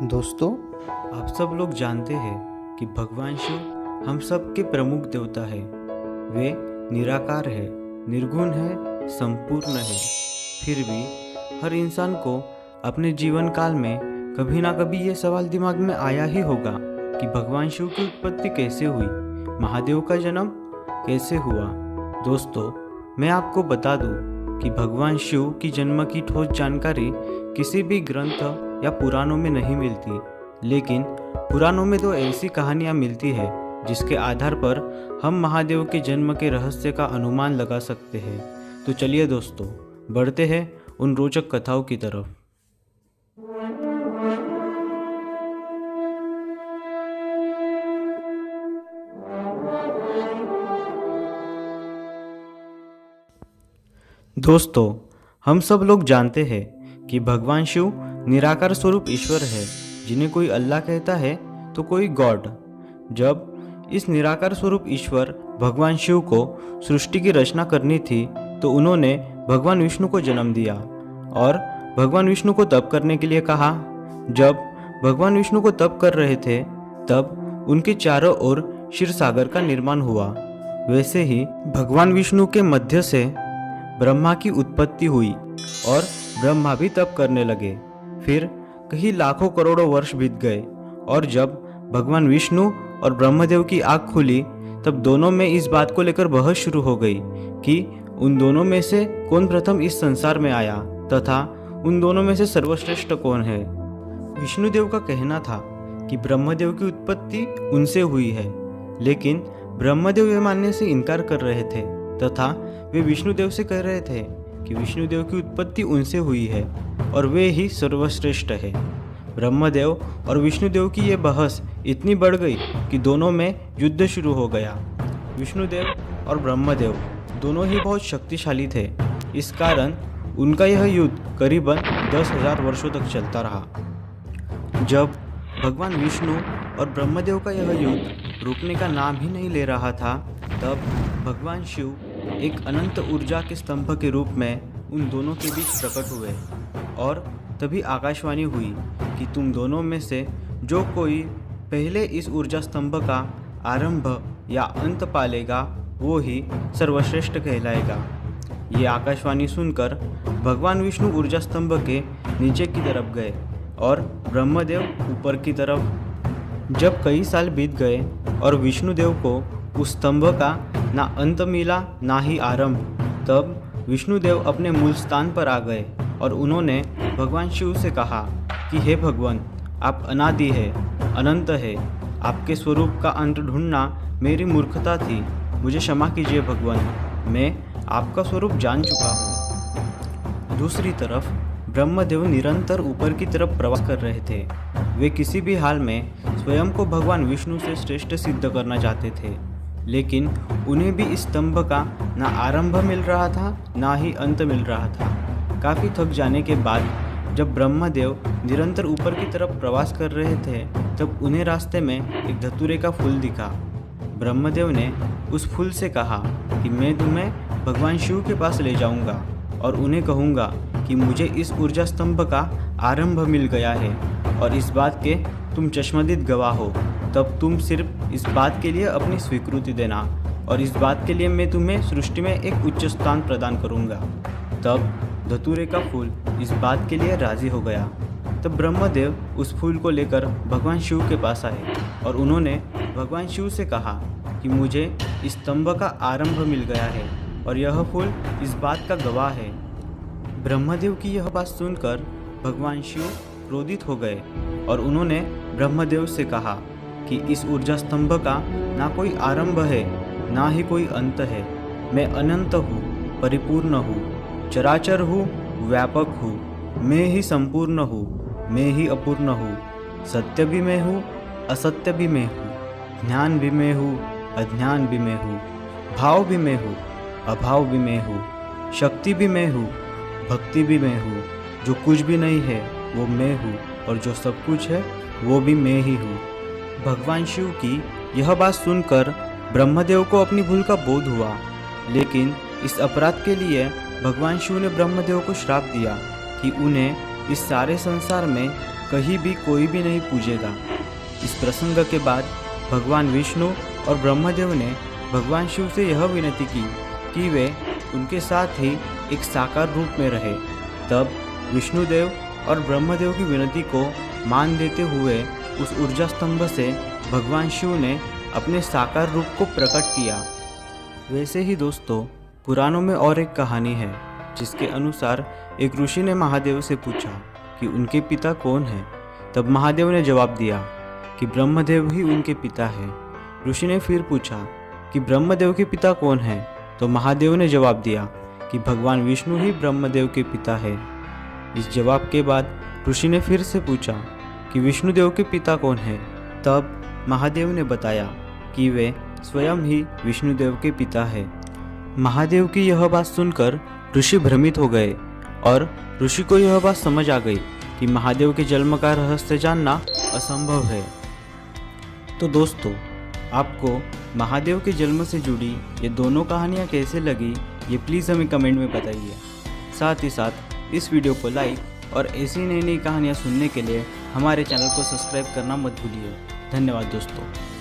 दोस्तों, आप सब लोग जानते हैं कि भगवान शिव हम सब के प्रमुख देवता है। वे निराकार है, निर्गुण है, संपूर्ण है। फिर भी हर इंसान को अपने जीवन काल में कभी ना कभी ये सवाल दिमाग में आया ही होगा कि भगवान शिव की उत्पत्ति कैसे हुई, महादेव का जन्म कैसे हुआ। दोस्तों, मैं आपको बता दूं कि भगवान शिव की जन्म की ठोस जानकारी किसी भी ग्रंथ या पुराणों में नहीं मिलती, लेकिन पुराणों में तो ऐसी कहानियाँ मिलती है जिसके आधार पर हम महादेव के जन्म के रहस्य का अनुमान लगा सकते हैं। तो चलिए दोस्तों, बढ़ते हैं उन रोचक कथाओं की तरफ। दोस्तों, हम सब लोग जानते हैं कि भगवान शिव निराकार स्वरूप ईश्वर है, जिन्हें कोई अल्लाह कहता है तो कोई गॉड। जब इस निराकार स्वरूप ईश्वर भगवान शिव को सृष्टि की रचना करनी थी तो उन्होंने भगवान विष्णु को जन्म दिया और भगवान विष्णु को तप करने के लिए कहा। जब भगवान विष्णु को तप कर रहे थे तब उनके चारों ओर क्षीर सागर का निर्माण हुआ। वैसे ही भगवान विष्णु के मध्य से ब्रह्मा की उत्पत्ति हुई और ब्रह्मा भी तप करने लगे। फिर कई लाखों करोड़ों वर्ष बीत गए और जब भगवान विष्णु और ब्रह्मदेव की आँख खुली तब दोनों में इस बात को लेकर बहस शुरू हो गई कि उन दोनों में से कौन प्रथम इस संसार में आया तथा उन दोनों में से सर्वश्रेष्ठ कौन है। विष्णुदेव का कहना था कि ब्रह्मदेव की उत्पत्ति उनसे हुई है, लेकिन ब्रह्मदेव ये मानने से इनकार कर रहे थे तथा वे विष्णुदेव से कह रहे थे कि विष्णुदेव की उत्पत्ति उनसे हुई है और वे ही सर्वश्रेष्ठ है। ब्रह्मदेव और विष्णुदेव की ये बहस इतनी बढ़ गई कि दोनों में युद्ध शुरू हो गया। विष्णुदेव और ब्रह्मदेव दोनों ही बहुत शक्तिशाली थे, इस कारण उनका यह युद्ध करीबन 10,000 वर्षों तक चलता रहा। जब भगवान विष्णु और ब्रह्मदेव का यह युद्ध रुकने का नाम ही नहीं ले रहा था तब भगवान शिव एक अनंत ऊर्जा के स्तंभ के रूप में उन दोनों के बीच प्रकट हुए और तभी आकाशवाणी हुई कि तुम दोनों में से जो कोई पहले इस ऊर्जा स्तंभ का आरंभ या अंत पालेगा वो ही सर्वश्रेष्ठ कहलाएगा। ये आकाशवाणी सुनकर भगवान विष्णु ऊर्जा स्तंभ के नीचे की तरफ गए और ब्रह्मदेव ऊपर की तरफ। जब कई साल बीत गए और विष्णुदेव को उस स्तंभ का ना अंत मिला ना ही आरंभ, तब विष्णुदेव अपने मूल स्थान पर आ गए और उन्होंने भगवान शिव से कहा कि हे भगवान, आप अनादि है, अनंत है, आपके स्वरूप का अंत ढूंढना मेरी मूर्खता थी, मुझे क्षमा कीजिए भगवान, मैं आपका स्वरूप जान चुका हूँ। दूसरी तरफ ब्रह्मदेव निरंतर ऊपर की तरफ प्रवास कर रहे थे। वे किसी भी हाल में स्वयं को भगवान विष्णु से श्रेष्ठ सिद्ध करना चाहते थे, लेकिन उन्हें भी इस स्तंभ का ना आरंभ मिल रहा था ना ही अंत मिल रहा था। काफ़ी थक जाने के बाद जब ब्रह्मदेव निरंतर ऊपर की तरफ प्रवास कर रहे थे तब उन्हें रास्ते में एक धतूरे का फूल दिखा। ब्रह्मदेव ने उस फूल से कहा कि मैं तुम्हें भगवान शिव के पास ले जाऊंगा और उन्हें कहूँगा कि मुझे इस ऊर्जा स्तंभ का आरंभ मिल गया है और इस बात के तुम चश्मदीद गवाह हो। तब तुम सिर्फ इस बात के लिए अपनी स्वीकृति देना और इस बात के लिए मैं तुम्हें सृष्टि में एक उच्च स्थान प्रदान करूंगा। तब धतूरे का फूल इस बात के लिए राजी हो गया। तब ब्रह्मदेव उस फूल को लेकर भगवान शिव के पास आए और उन्होंने भगवान शिव से कहा कि मुझे इस स्तंभ का आरंभ मिल गया है और यह फूल इस बात का गवाह है। ब्रह्मदेव की यह बात सुनकर भगवान शिव क्रोधित हो गए और उन्होंने ब्रह्मदेव से कहा कि इस ऊर्जा स्तंभ का ना कोई आरंभ है ना ही कोई अंत है। मैं अनंत हूँ, परिपूर्ण हूँ, चराचर हूँ, व्यापक हूँ, मैं ही संपूर्ण हूँ, मैं ही अपूर्ण हूँ, सत्य भी मैं हूँ, असत्य भी मैं हूँ, ज्ञान भी मैं हूँ, अज्ञान भी मैं हूँ, भाव भी मैं हूँ, अभाव भी मैं हूँ, शक्ति भी मैं हूँ, भक्ति भी मैं हूँ, जो कुछ भी नहीं है वो मैं हूँ और जो सब कुछ है वो भी मैं ही हूँ। भगवान शिव की यह बात सुनकर ब्रह्मदेव को अपनी भूल का बोध हुआ, लेकिन इस अपराध के लिए भगवान शिव ने ब्रह्मदेव को श्राप दिया कि उन्हें इस सारे संसार में कहीं भी कोई भी नहीं पूजेगा। इस प्रसंग के बाद भगवान विष्णु और ब्रह्मदेव ने भगवान शिव से यह विनती की कि वे उनके साथ ही एक साकार रूप में रहे। तब विष्णुदेव और ब्रह्मदेव की विनती को मान देते हुए उस ऊर्जा स्तंभ से भगवान शिव ने अपने साकार रूप को प्रकट किया। वैसे ही दोस्तों, पुराणों में और एक कहानी है जिसके अनुसार एक ऋषि ने महादेव से पूछा कि उनके पिता कौन हैं। तब महादेव ने जवाब दिया कि ब्रह्मदेव ही उनके पिता हैं। ऋषि ने फिर पूछा कि ब्रह्मदेव के पिता कौन हैं। तो महादेव ने जवाब दिया कि भगवान विष्णु ही ब्रह्मदेव के पिता है। इस जवाब के बाद ऋषि ने फिर से पूछा कि विष्णुदेव के पिता कौन हैं। तब महादेव ने बताया कि वे स्वयं ही विष्णुदेव के पिता है। महादेव की यह बात सुनकर ऋषि भ्रमित हो गए और ऋषि को यह बात समझ आ गई कि महादेव के जन्म का रहस्य जानना असंभव है। तो दोस्तों, आपको महादेव के जन्म से जुड़ी ये दोनों कहानियाँ कैसे लगी, ये प्लीज़ हमें कमेंट में बताइए। साथ ही साथ इस वीडियो को लाइक और ऐसी नई नई कहानियाँ सुनने के लिए हमारे चैनल को सब्सक्राइब करना मत भूलिए। धन्यवाद दोस्तों।